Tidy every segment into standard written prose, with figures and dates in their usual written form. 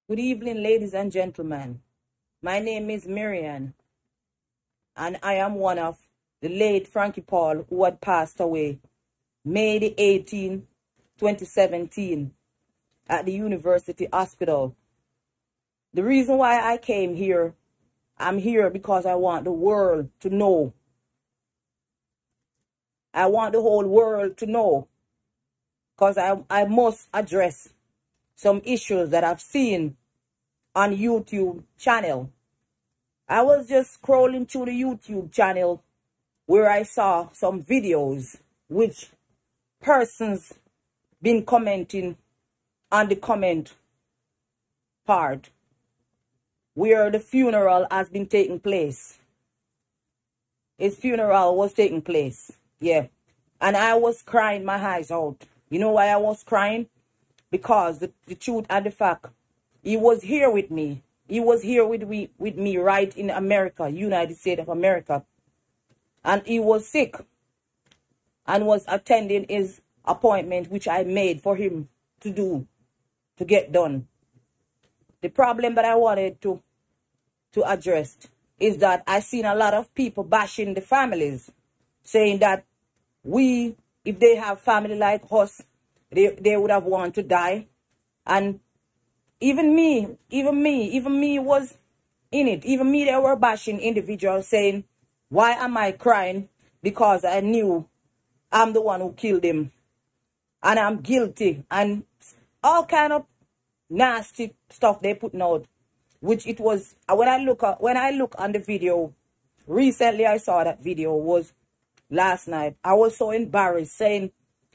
Good evening, ladies and gentlemen. My name is Miriam, and I am one of the late Frankie Paul who had passed away May the 18th, 2017 at the University Hospital. The reason why I came here, I'm here because I want the world to know. I want the whole world to know because I must address some issues that I've seen on YouTube channel. I was just scrolling through the YouTube channel where I saw some videos which persons been commenting on the comment part where the funeral has been taking place. His funeral was taking place. Yeah. And I was crying my eyes out. You know why I was crying? Because the truth and the fact, he was here with me. He was here with me right in America, United States of America. And he was sick and was attending his appointment, which I made for him to get done. The problem that I wanted to address is that I seen a lot of people bashing the families, saying that if they have family like us, they would have wanted to die. And even me was in it. Even me, they were bashing individuals, saying, why am I crying? Because I knew I'm the one who killed him. And I'm guilty. And all kind of nasty stuff they putting out. Which it was, when I look on the video, recently I saw that video, was last night. I was so embarrassed, saying,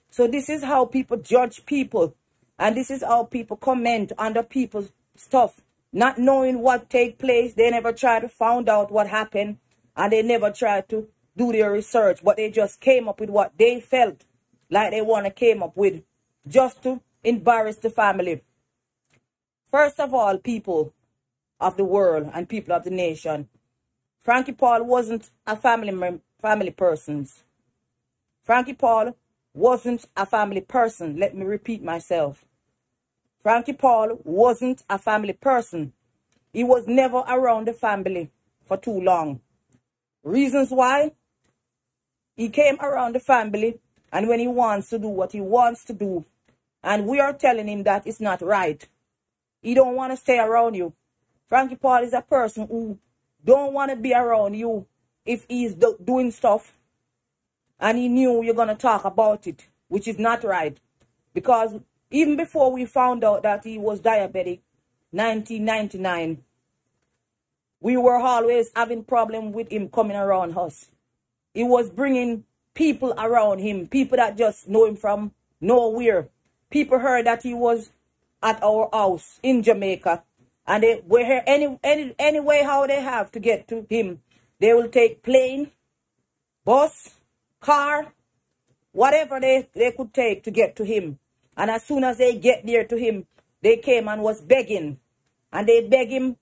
so this is how people judge people. And this is how people comment under people's stuff. Not knowing what take place. They never try to find out what happened. And they never try to do their research. But they just came up with what they felt like they want to came up with. Just to embarrass the family. First of all, people of the world and people of the nation, Frankie Paul wasn't a family person. Frankie Paul wasn't a family person. Let me repeat myself. Frankie Paul wasn't a family person. He was never around the family for too long. Reasons why? He came around the family, and when he wants to do what he wants to do, and we are telling him that it's not right, he don't want to stay around you. Frankie Paul is a person who don't want to be around you if he's doing stuff and he knew you're going to talk about it, which is not right. Because even before we found out that he was diabetic, 1999, we were always having problem with him coming around us. He was bringing people around him, people that just know him from nowhere. People heard that he was at our house in Jamaica, and they were here any way how they have to get to him. They will take plane, bus, car, whatever they could take to get to him. And as soon as they get there to him, they came and was begging. And they beg him,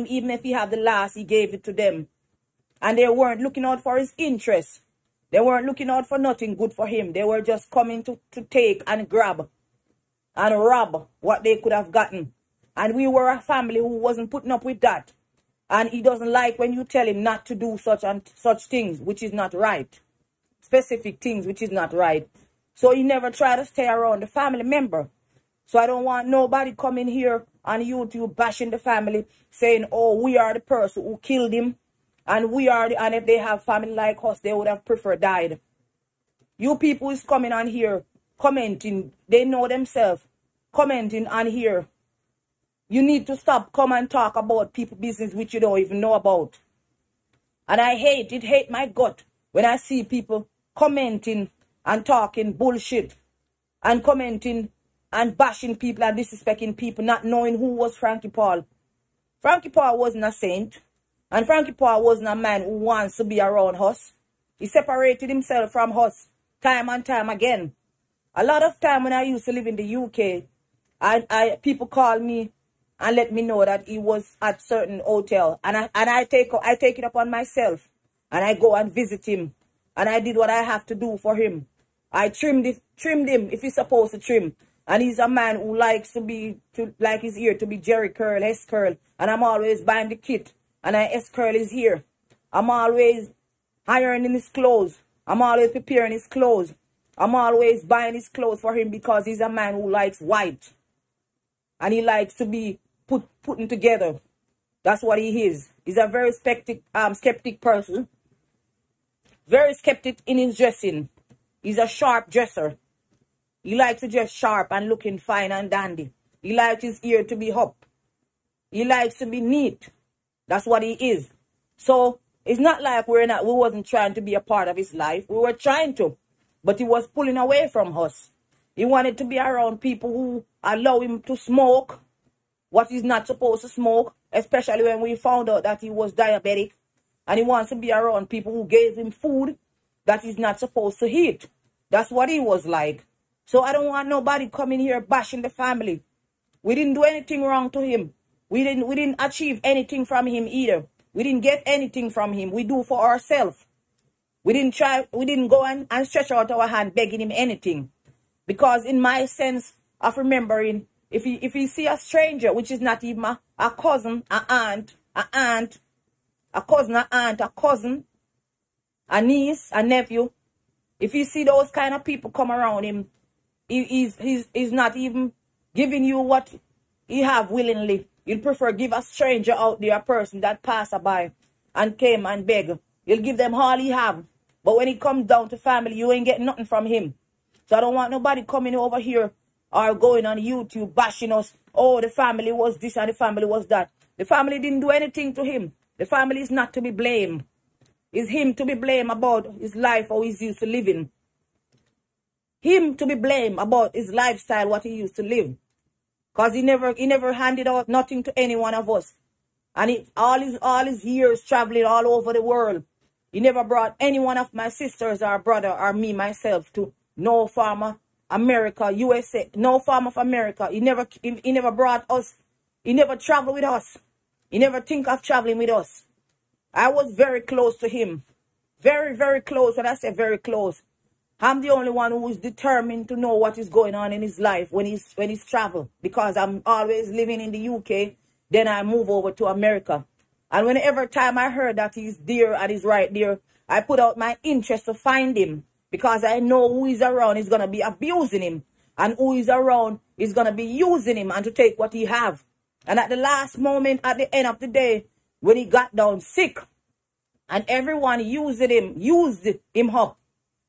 even if he had the last, he gave it to them. And they weren't looking out for his interests. They weren't looking out for nothing good for him. They were just coming to take and grab and rob what they could have gotten. And we were a family who wasn't putting up with that. And he doesn't like when you tell him not to do such things, which is not right. Specific things, which is not right. So he never tried to stay around the family member. So I don't want nobody coming here on YouTube bashing the family, saying, oh, we are the person who killed him. And and if they have family like us, they would have preferred died. You people is coming on here, commenting. They know themselves, commenting on here. You need to stop, come and talk about people business which you don't even know about. And I hate my gut when I see people commenting and talking bullshit and commenting and bashing people and disrespecting people, not knowing who was Frankie Paul. Frankie Paul wasn't a saint, and Frankie Paul wasn't a man who wants to be around us. He separated himself from us time and time again. A lot of time when I used to live in the UK, people call me and let me know that he was at certain hotel, and I take it upon myself, and I go and visit him, and I did what I have to do for him. I trimmed him if he's supposed to trim. And he's a man who likes like his ear to be Jerry curl, S curl. And I'm always buying the kit. And I S curl his hair. I'm always ironing his clothes. I'm always preparing his clothes. I'm always buying his clothes for him because he's a man who likes white. And he likes to be putting together. That's what he is. He's a very skeptic person. Very skeptic in his dressing. He's a sharp dresser. He likes to dress sharp and looking fine and dandy. He likes his ear to be up. He likes to be neat. That's what he is. So it's not like we wasn't trying to be a part of his life. We were trying to. But he was pulling away from us. He wanted to be around people who allow him to smoke what he's not supposed to smoke, especially when we found out that he was diabetic. And he wants to be around people who gave him food that he's not supposed to eat. That's what he was like. So I don't want nobody coming here bashing the family. We didn't do anything wrong to him. We didn't achieve anything from him either. We didn't get anything from him. We do for ourselves. We didn't go and stretch out our hand begging him anything. Because in my sense of remembering, if he see a stranger, which is not even a cousin, a cousin, a niece, a nephew, if you see those kind of people come around him, he's not even giving you what he have willingly. You'll prefer give a stranger out there, a person that passed by and came and beg. You'll give them all he have. But when it comes down to family, you ain't getting nothing from him. So I don't want nobody coming over here or going on YouTube bashing us. Oh, the family was this and the family was that. The family didn't do anything to him. The family is not to be blamed. It's him to be blamed about his life, how he's used to living. Him to be blamed about his lifestyle, what he used to live. Because he never handed out nothing to any one of us. And all his years traveling all over the world, he never brought any one of my sisters or brother or me, myself, to no farmer, America, USA, no farm of America. He never brought us. He never traveled with us. He never think of traveling with us. I was very close to him. Very, very close. When I say very close, I'm the only one who is determined to know what is going on in his life when he's travel. Because I'm always living in the UK. Then I move over to America. And whenever time I heard that he's there and he's right there, I put out my interest to find him. Because I know who is around is going to be abusing him. And who is around is going to be using him and to take what he have. And at the last moment, at the end of the day, when he got down sick, and everyone used him up,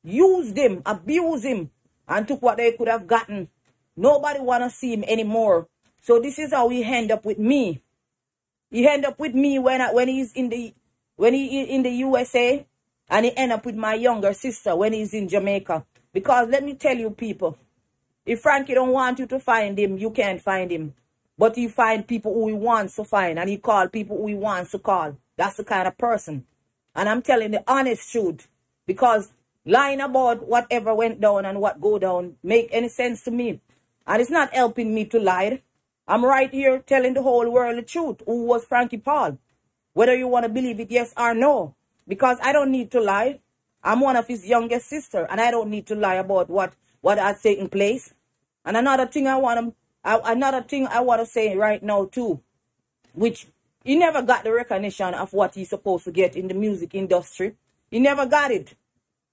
used him, abused him, and took what they could have gotten. Nobody want to see him anymore. So this is how he end up with me. He end up with me when he's in the USA, and he end up with my younger sister when he's in Jamaica. Because let me tell you people, if Frankie don't want you to find him, you can't find him. But he find people who he wants to find, and he call people who he wants to call. That's the kind of person. And I'm telling the honest truth. Because lying about whatever went down and what go down make any sense to me. And it's not helping me to lie. I'm right here telling the whole world the truth. Who was Frankie Paul? Whether you want to believe it, yes or no. Because I don't need to lie. I'm one of his youngest sister, and I don't need to lie about what has taken place. And another thing I want to say right now too, which he never got the recognition of what he's supposed to get in the music industry. He never got it.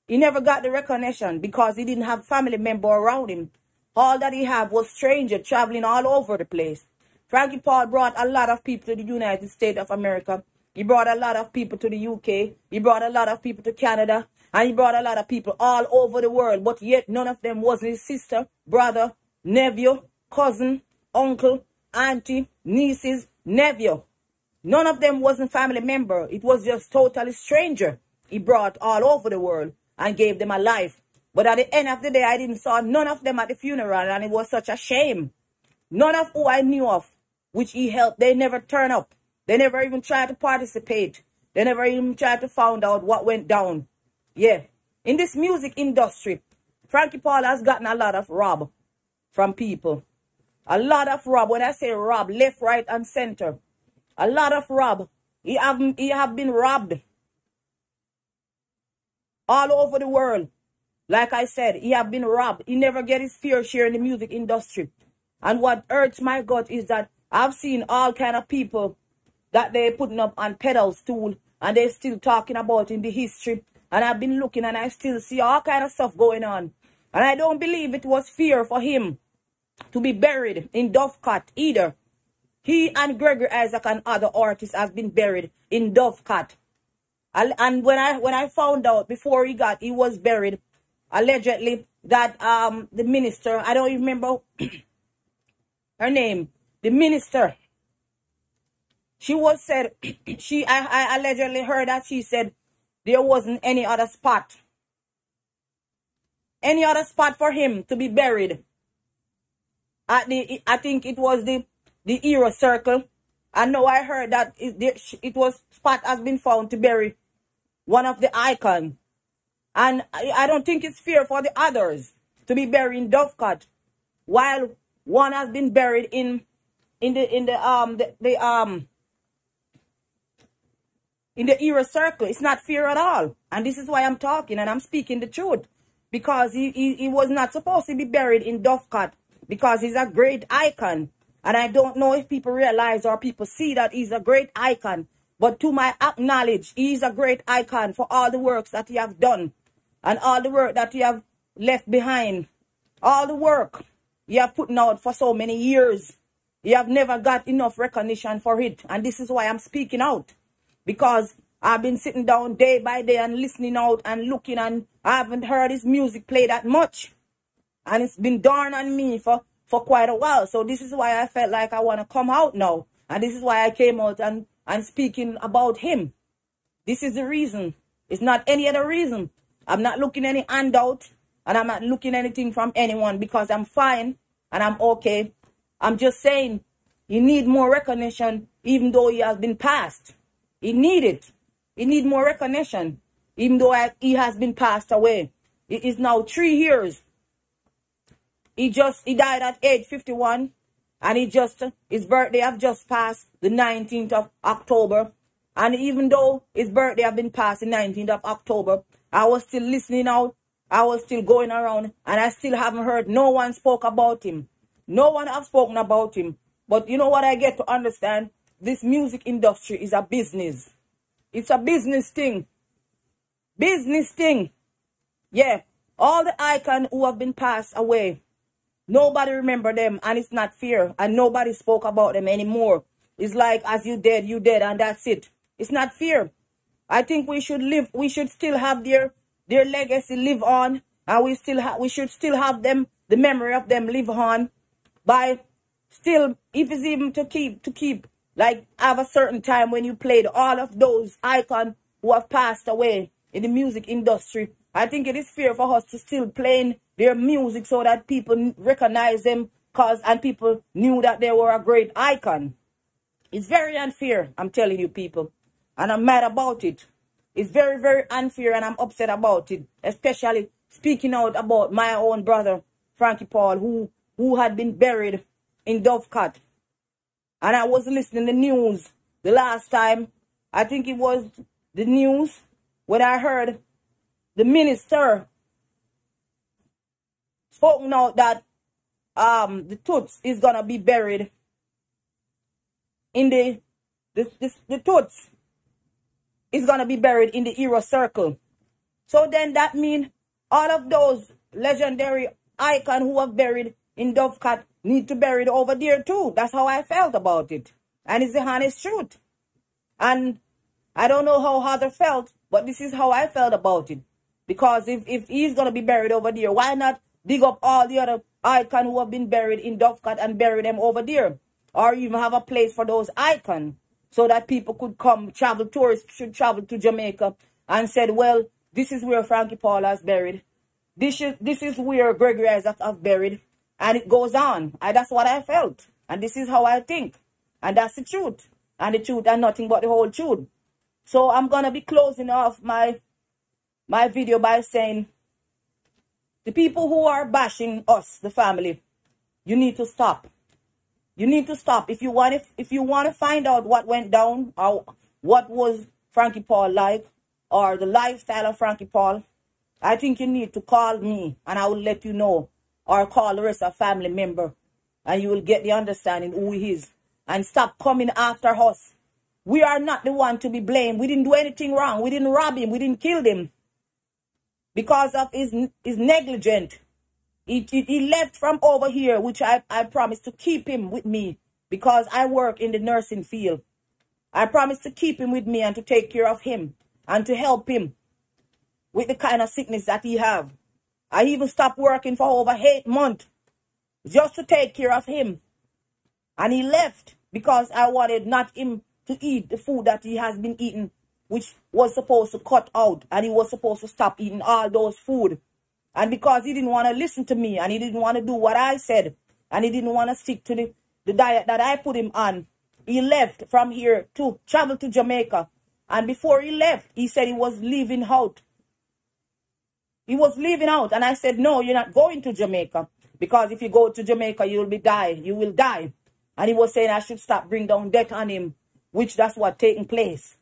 He never got the recognition because he didn't have family member around him. All that he had was stranger traveling all over the place. Frankie Paul brought a lot of people to the United States of America. He brought a lot of people to the UK. He brought a lot of people to Canada. And he brought a lot of people all over the world. But yet none of them was his sister, brother, nephew, cousin, uncle, auntie, nieces, nephew. None of them wasn't family member. It was just totally stranger. He brought all over the world and gave them a life. But at the end of the day, I didn't saw none of them at the funeral, and it was such a shame. None of who I knew of, which he helped, they never turned up. They never even tried to participate. They never even tried to find out what went down. Yeah. In this music industry, Frankie Paul has gotten a lot of rob from people. A lot of rob. When I say rob, left, right, and center. A lot of rob. He have been robbed all over the world. Like I said, he have been robbed. He never get his fair share in the music industry. And what hurts my gut is that I've seen all kind of people that they putting up on pedestal and they still talking about in the history. And I've been looking and I still see all kind of stuff going on. And I don't believe it was fair for him to be buried in Dovecat either. He and Gregory Isaac and other artists has been buried in Dovecat. And when I found out before he was buried, allegedly that the minister, I don't remember her name, the minister, she was said I allegedly heard that she said there wasn't any other spot for him to be buried at I think it was the Era Circle. And now I heard that it was spot has been found to bury one of the icon. And I don't think it's fair for the others to be buried in Dovecat while one has been buried in the Era Circle. It's not fair at all. And this is why I'm talking and I'm speaking the truth. Because he was not supposed to be buried in Dovecat because he's a great icon. And I don't know if people realize or people see that he's a great icon. But to my knowledge, he's a great icon for all the works that he have done. And all the work that he have left behind. All the work he have put out for so many years. He have never got enough recognition for it. And this is why I'm speaking out. Because I've been sitting down day by day and listening out and looking, and I haven't heard his music play that much. And it's been dawned on me for quite a while. So this is why I felt like I want to come out now. And this is why I came out and speaking about him. This is the reason. It's not any other reason. I'm not looking any handout. And I'm not looking anything from anyone because I'm fine and I'm okay. I'm just saying he need more recognition even though he has been passed. He need it. He need more recognition even though he has been passed away. It is now 3 years. He died at age 51 and his birthday have just passed the 19th of October. And even though his birthday have been passed the 19th of October, I was still listening out. I was still going around and I still haven't heard no one spoke about him. No one have spoken about him. But you know what I get to understand? This music industry is a business. It's a business thing. Business thing. Yeah. All the icons who have been passed away, nobody remember them and it's not fair. And nobody spoke about them anymore. It's like as you dead and that's it. It's not fair. I think we should still have their legacy live on. And we should still have them, the memory of them live on by still, if it's even to keep, like have a certain time when you played all of those icons who have passed away in the music industry. I think it is fair for us to still playing their music so that people recognize them and people knew that they were a great icon. It's very unfair, I'm telling you people. And I'm mad about it. It's very, very unfair and I'm upset about it. Especially speaking out about my own brother, Frankie Paul, who had been buried in Dovecat. And I was listening to the news the last time. I think it was the news when I heard the minister spoken out that the Toots is gonna be buried in the Toots is gonna be buried in the Era Circle. So then that means all of those legendary icons who have buried in Dovecat need to bury it over there too. That's how I felt about it. And it's the honest truth. And I don't know how others felt, but this is how I felt about it. Because if he's going to be buried over there, why not dig up all the other icons who have been buried in Dovecat and bury them over there? Or even have a place for those icons so that people could come, tourists should travel to Jamaica and said, well, this is where Frankie Paul has buried. This is where Gregory Isaac have buried. And it goes on. That's what I felt. And this is how I think. And that's the truth. And the truth and nothing but the whole truth. So I'm going to be closing off my video by saying, the people who are bashing us, the family, you need to stop. You need to stop. If you want to find out what went down or what was Frankie Paul like or the lifestyle of Frankie Paul, I think you need to call me and I will let you know, or call the rest of family member, and you will get the understanding who he is. And stop coming after us. We are not the one to be blamed. We didn't do anything wrong. We didn't rob him. We didn't kill him because of his negligent. He left from over here, which I promised to keep him with me because I work in the nursing field. I promised to keep him with me and to take care of him and to help him with the kind of sickness that he have. I even stopped working for over 8 months just to take care of him. And he left because I wanted not him to eat the food that he has been eating, which was supposed to cut out. And he was supposed to stop eating all those food. And because he didn't want to listen to me and he didn't want to do what I said, and he didn't want to stick to the diet that I put him on, he left from here to travel to Jamaica. And before he left, he said he was leaving out. He was leaving out. And I said, no, you're not going to Jamaica. Because if you go to Jamaica, you will die. And he was saying I should stop bring down debt on him, which that's what taking place.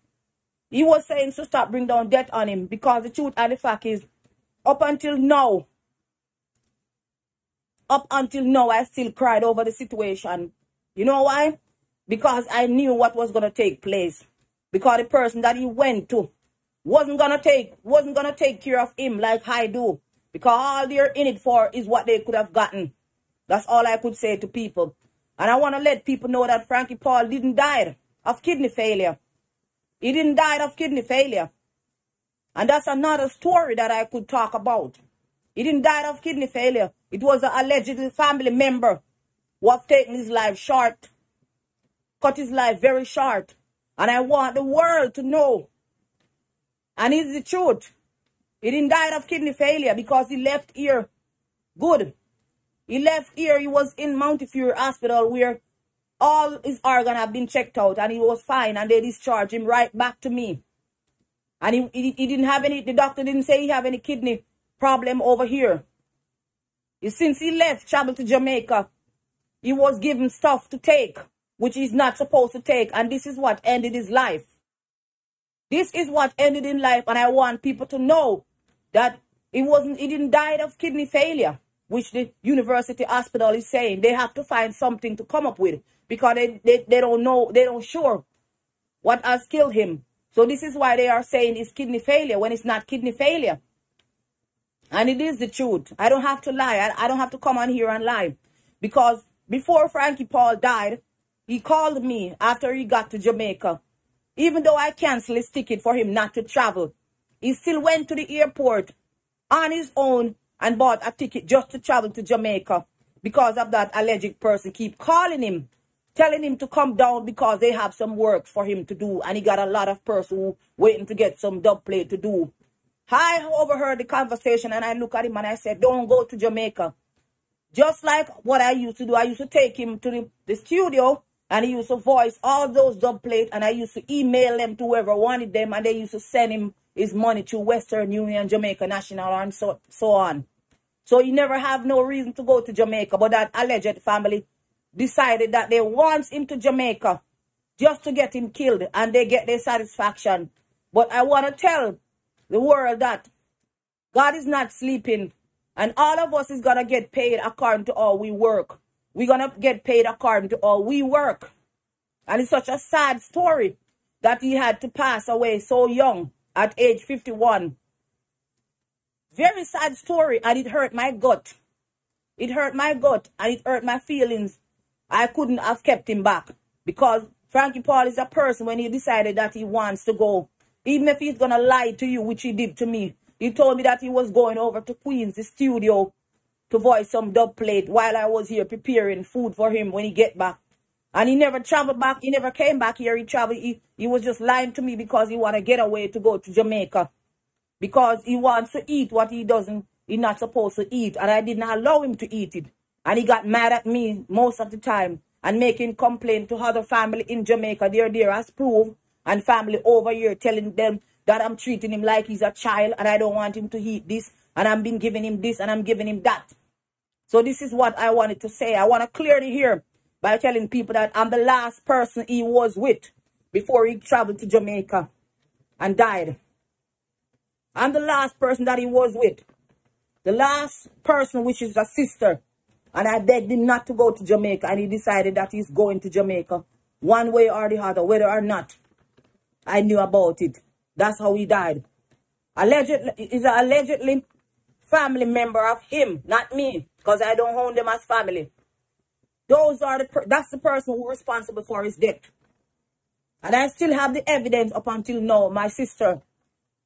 He was saying to stop bring down debt on him because the truth and the fact is, up until now, I still cried over the situation. You know why? Because I knew what was going to take place. Because the person that he went to wasn't gonna take care of him like I do. Because all they're in it for is what they could have gotten. That's all I could say to people. And I want to let people know that Frankie Paul didn't die of kidney failure. He didn't die of kidney failure. And that's another story that I could talk about. He didn't die of kidney failure. It was an alleged family member who have taken his life short. Cut his life very short. And I want the world to know. And it's the truth. He didn't die of kidney failure because he left here good. He left here. He was in Montefiore Hospital where all his organs have been checked out and he was fine, and they discharged him right back to me. And he didn't have any, the doctor didn't say he have any kidney problem over here. Since he left, traveled to Jamaica, he was given stuff to take, which he's not supposed to take. And this is what ended his life. This is what ended in life. And I want people to know that he didn't die of kidney failure, which the university hospital is saying. They have to find something to come up with because they don't know, they don't sure what has killed him. So this is why they are saying it's kidney failure when it's not kidney failure. And it is the truth. I don't have to lie. I don't have to come on here and lie. Because before Frankie Paul died, he called me after he got to Jamaica. Even though I canceled his ticket for him not to travel, he still went to the airport on his own and bought a ticket just to travel to Jamaica. Because of that alleged person keep calling him, telling him to come down because they have some work for him to do. And he got a lot of person waiting to get some dub plate to do. I overheard the conversation and I look at him and I said, don't go to Jamaica. Just like what I used to do. I used to take him to the studio and he used to voice all those dub plates, and I used to email them to whoever wanted them, and they used to send him his money through Western Union, Jamaica National, and so on. So he never have no reason to go to Jamaica, but that alleged family decided that they want him to Jamaica just to get him killed, and they get their satisfaction. But I want to tell the world that God is not sleeping, and all of us is going to get paid according to how we work. We're going to get paid according to how we work. And it's such a sad story that he had to pass away so young at age 51. Very sad story, and it hurt my gut. It hurt my gut and it hurt my feelings. I couldn't have kept him back because Frankie Paul is a person when he decided that he wants to go. Even if he's going to lie to you, which he did to me. He told me that he was going over to Queens, the studio, to voice some dub plate while I was here preparing food for him when he get back. And he never traveled back. He never came back here. He traveled. He was just lying to me because he want to get away to go to Jamaica. Because he wants to eat what he's not supposed to eat. And I didn't allow him to eat it. And he got mad at me most of the time and making complaint to other family in Jamaica. They're there as proof. And family over here telling them that I'm treating him like he's a child and I don't want him to eat this. And I'm been giving him this and I'm giving him that. So this is what I wanted to say. I want to clearly hear by telling people that I'm the last person he was with before he traveled to Jamaica and died. I'm the last person that he was with. The last person, which is a sister. And I begged him not to go to Jamaica. And he decided that he's going to Jamaica. One way or the other, whether or not I knew about it. That's how he died. Allegedly, is an allegedly family member of him, not me. Because I don't own them as family. That's the person who's responsible for his death. And I still have the evidence up until now. My sister,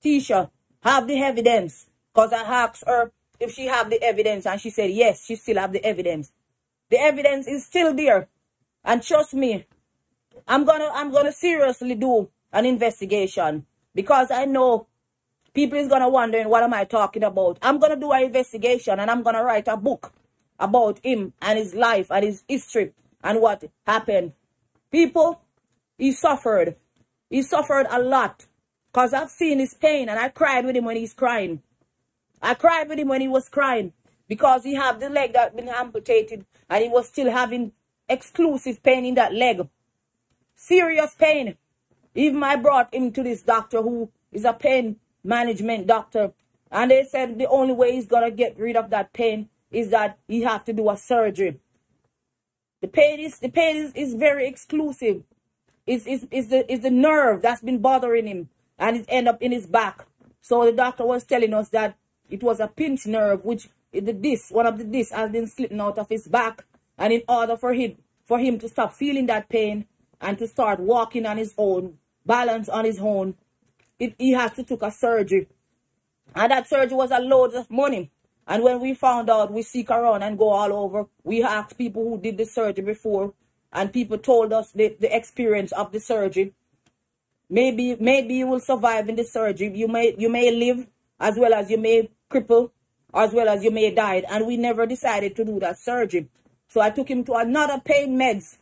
Tisha, have the evidence. Because I asked her if she have the evidence. And she said, yes, she still have the evidence. The evidence is still there. And trust me, I'm gonna seriously do an investigation. Because I know people is gonna wondering what am I talking about. I'm gonna do an investigation and I'm gonna write a book about him and his life and his history and what happened. People, he suffered. He suffered a lot. Because I've seen his pain and I cried with him when he's crying. I cried with him when he was crying. Because he had the leg that had been amputated and he was still having exclusive pain in that leg. Serious pain. Even I brought him to this doctor who is a pain management doctor. And they said the only way he's going to get rid of that pain is that he have to do a surgery. The pain is very exclusive. It's the nerve that's been bothering him. And it end up in his back. So the doctor was telling us that it was a pinch nerve, which one of the discs has been slipping out of his back. And in order for him to stop feeling that pain and to start walking on his own, balance on his own, he has to take a surgery. And that surgery was a load of money. And when we found out, we seek around and go all over. We asked people who did the surgery before. And people told us the experience of the surgery. Maybe you will survive in the surgery. You may live, as well as you may cripple, as well as you may die. And we never decided to do that surgery. So I took him to another pain meds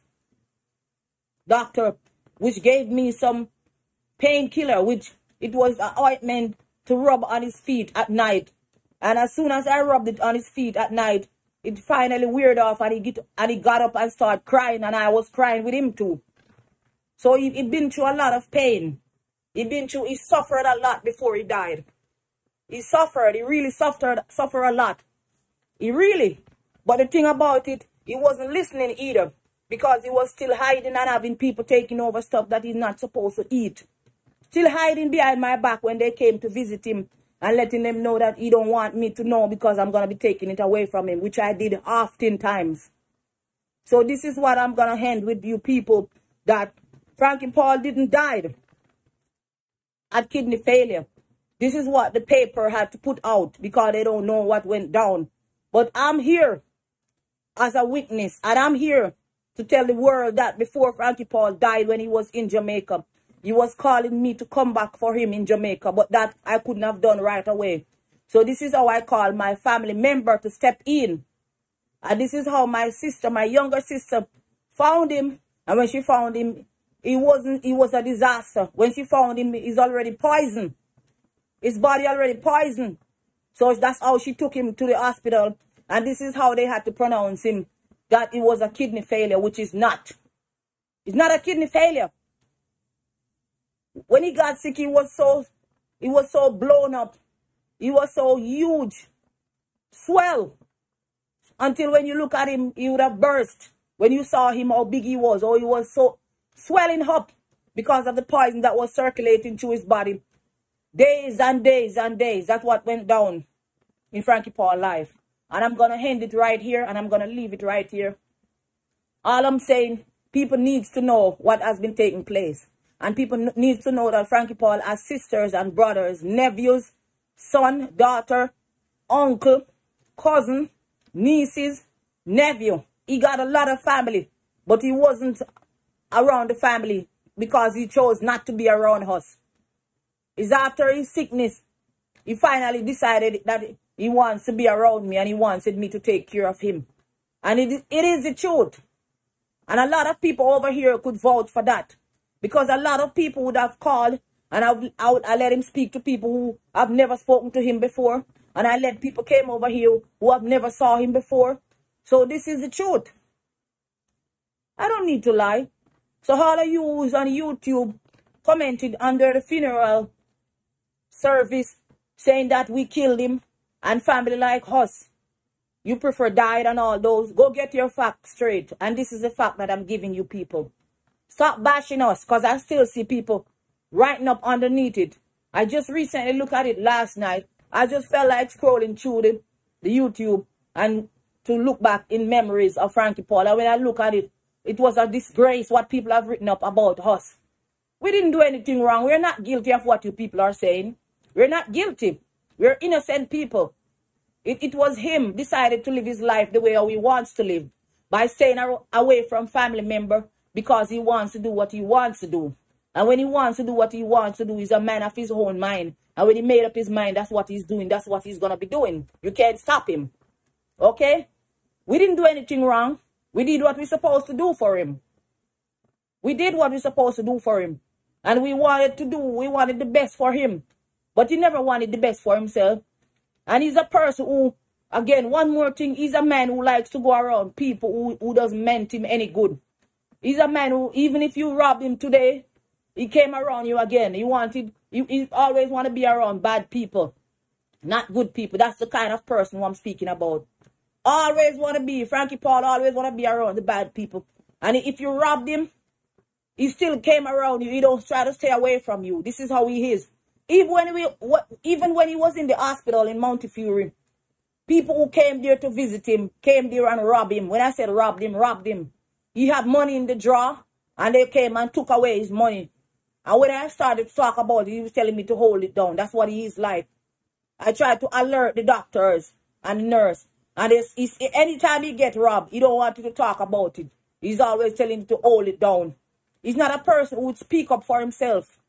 doctor, which gave me some painkiller, which it was an ointment to rub on his feet at night. And as soon as I rubbed it on his feet at night, it finally weared off and he got up and started crying, and I was crying with him too. So he'd been through a lot of pain. He suffered a lot before he died. He really suffered a lot. But the thing about it, he wasn't listening either, because he was still hiding and having people taking over stuff that he's not supposed to eat. Still hiding behind my back when they came to visit him and letting them know that he don't want me to know because I'm going to be taking it away from him, which I did oftentimes. So this is what I'm going to end with you people, that Frankie Paul didn't die at kidney failure. This is what the paper had to put out because they don't know what went down. But I'm here as a witness, and I'm here to tell the world that before Frankie Paul died, when he was in Jamaica, he was calling me to come back for him in Jamaica, but that I couldn't have done right away. So this is how I call my family member to step in. And this is how my sister, my younger sister, found him. And when she found him, he was a disaster. When she found him, he's already poisoned. His body already poisoned. So that's how she took him to the hospital. And this is how they had to pronounce him, that it was a kidney failure, which is not. It's not a kidney failure. When he got sick, he was so blown up. He was so huge, swell. Until when you look at him, he would have burst. When you saw him, how big he was, or he was so swelling up because of the poison that was circulating through his body. Days and days and days. That's what went down in Frankie Paul's life. And I'm going to end it right here, and I'm going to leave it right here. All I'm saying, people need to know what has been taking place. And people need to know that Frankie Paul has sisters and brothers, nephews, son, daughter, uncle, cousin, nieces, nephew. He got a lot of family, but he wasn't around the family because he chose not to be around us. It's after his sickness, he finally decided that he wants to be around me and he wanted me to take care of him. And it is the truth. And a lot of people over here could vouch for that. Because a lot of people would have called, and I let him speak to people who have never spoken to him before. And I let people came over here who have never saw him before. So this is the truth. I don't need to lie. So all of you who's on YouTube commented under the funeral service saying that we killed him and family like us. You prefer died and all those. Go get your facts straight. And this is the fact that I'm giving you people. Stop bashing us, because I still see people writing up underneath it. I just recently looked at it last night. I just felt like scrolling through the YouTube and to look back in memories of Frankie Paul. And when I look at it, it was a disgrace what people have written up about us. We didn't do anything wrong. We're not guilty of what you people are saying. We're not guilty. We're innocent people. It was him decided to live his life the way how he wants to live, by staying away from family member because he wants to do what he wants to do. And when he wants to do what he wants to do, he's a man of his own mind. And when he made up his mind, that's what he's doing. That's what he's going to be doing. You can't stop him. Okay? We didn't do anything wrong. We did what we're supposed to do for him. We did what we're supposed to do for him. And we wanted the best for him. But he never wanted the best for himself. And he's a person who, again, one more thing, he's a man who likes to go around people who doesn't mean him any good. He's a man who, even if you robbed him today, he came around you again. He always want to be around bad people, not good people. That's the kind of person who I'm speaking about. Always want to be, Frankie Paul always want to be around the bad people. And if you robbed him, he still came around you. He don't try to stay away from you. This is how he is. Even when he was in the hospital in Montefiore, people who came there to visit him came there and robbed him. When I said robbed him. He had money in the drawer, and they came and took away his money. And when I started to talk about it, he was telling me to hold it down. That's what he is like. I tried to alert the doctors and the nurse. And anytime he get robbed, he don't want you to talk about it. He's always telling you to hold it down. He's not a person who would speak up for himself.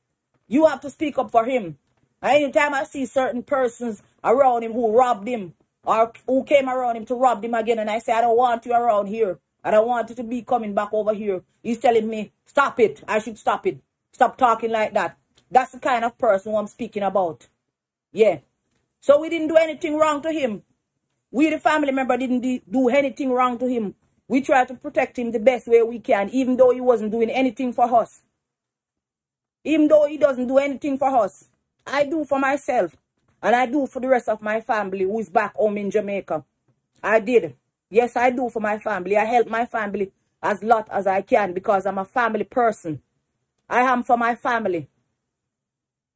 You have to speak up for him. And anytime I see certain persons around him who robbed him, or who came around him to rob him again, and I say, I don't want you around here. I don't want you to be coming back over here. He's telling me, stop it. I should stop it. Stop talking like that. That's the kind of person who I'm speaking about. Yeah. So we didn't do anything wrong to him. We, the family member, didn't do anything wrong to him. We tried to protect him the best way we can, even though he wasn't doing anything for us. Even though he doesn't do anything for us. I do for myself. And I do for the rest of my family who is back home in Jamaica. I did. Yes, I do for my family. I help my family as lot as I can because I'm a family person. I am for my family.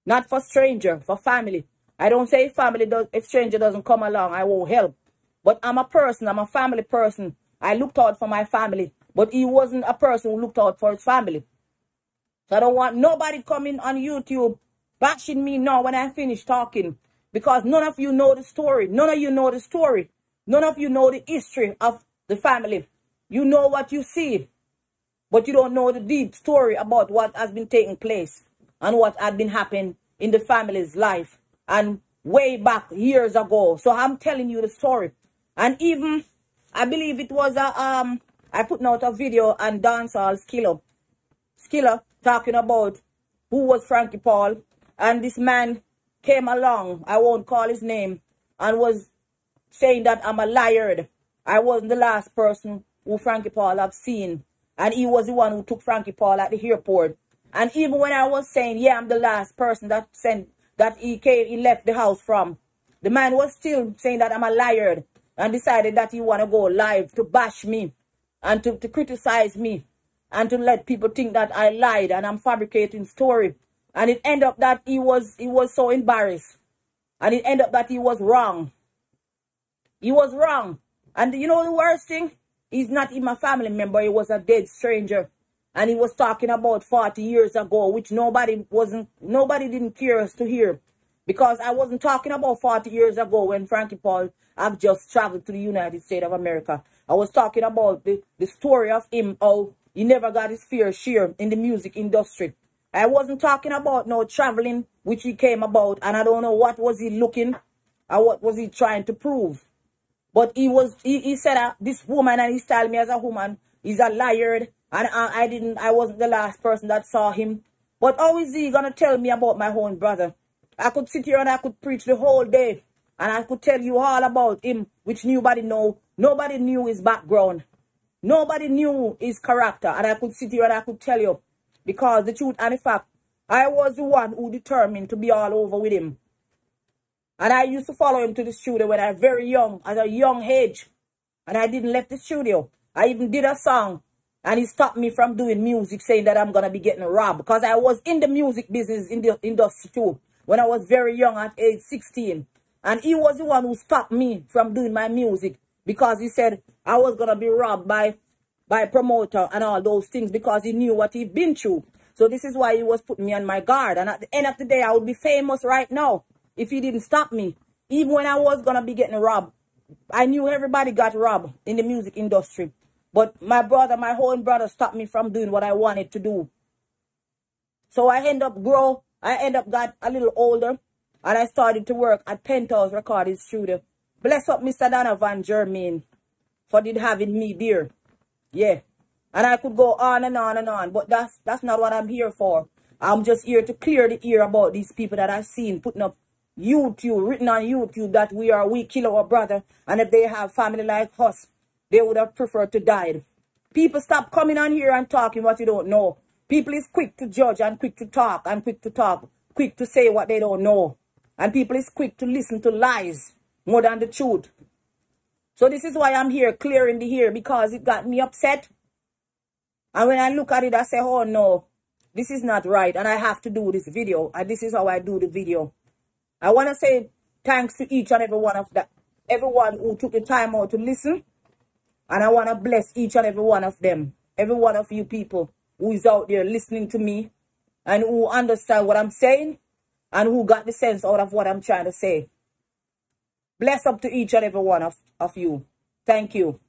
Not for stranger, for family. I don't say if stranger doesn't come along, I won't help. But I'm a person, I'm a family person. I looked out for my family. But he wasn't a person who looked out for his family. So I don't want nobody coming on YouTube bashing me now when I finish talking. Because none of you know the story. None of you know the story. None of you know the history of the family. You know what you see. But you don't know the deep story about what has been taking place. And what had been happening in the family's life. And way back years ago. So I'm telling you the story. And even, I believe it was I put out a video on dancehall Skiller talking about who was Frankie Paul. And this man came along, I won't call his name, and was saying that I'm a liar. I wasn't the last person who Frankie Paul have seen. And he was the one who took Frankie Paul at the airport. And even when I was saying, yeah, I'm the last person that he left the house from, the man was still saying that I'm a liar and decided that he want to go live to bash me and to criticize me and to let people think that I lied and I'm fabricating story. And it ended up that he was so embarrassed. And it ended up that he was wrong. He was wrong. And you know the worst thing? He's not even a family member. He was a dead stranger. And he was talking about 40 years ago, which nobody didn't care us to hear. Because I wasn't talking about 40 years ago when Frankie Paul have just traveled to the United States of America. I was talking about the story of him, how he never got his fair share in the music industry. I wasn't talking about no traveling, which he came about, and I don't know what was he looking, or what was he trying to prove. But he said this woman, and he styled me as a woman, he's a liar, and I wasn't the last person that saw him. But how is he gonna tell me about my own brother? I could sit here and I could preach the whole day, and I could tell you all about him, which nobody know. Nobody knew his background. Nobody knew his character, and I could sit here and I could tell you. Because the truth and the fact, I was the one who determined to be all over with him. And I used to follow him to the studio when I was very young, at a young age. And I didn't left the studio. I even did a song. And he stopped me from doing music, saying that I'm going to be getting robbed. Because I was in the music business, in the industry too, when I was very young at age 16. And he was the one who stopped me from doing my music. Because he said I was going to be robbed by promoter and all those things. Because he knew what he'd been through. So this is why he was putting me on my guard. And at the end of the day, I would be famous right now if he didn't stop me. Even when I was going to be getting robbed. I knew everybody got robbed in the music industry. But my brother, my own brother, stopped me from doing what I wanted to do. So I end up got a little older. And I started to work at Penthouse Recording Studio. Bless up Mr. Donovan Germain for having me there. Yeah. And I could go on and on and on. But that's not what I'm here for. I'm just here to clear the air about these people that I've seen putting up written on YouTube that we kill our brother. And if they have family like us, they would have preferred to die. People stop coming on here and talking what you don't know. People is quick to judge and quick to talk quick to say what they don't know. And people is quick to listen to lies more than the truth. So this is why I'm here clearing the air, because it got me upset. And when I look at it, I say, oh no, this is not right. And I have to do this video. And this is how I do the video. I want to say thanks to each and every one of everyone who took the time out to listen. And I want to bless each and every one of them. Every one of you people who is out there listening to me. And who understand what I'm saying. And who got the sense out of what I'm trying to say. Bless up to each and every one of you. Thank you.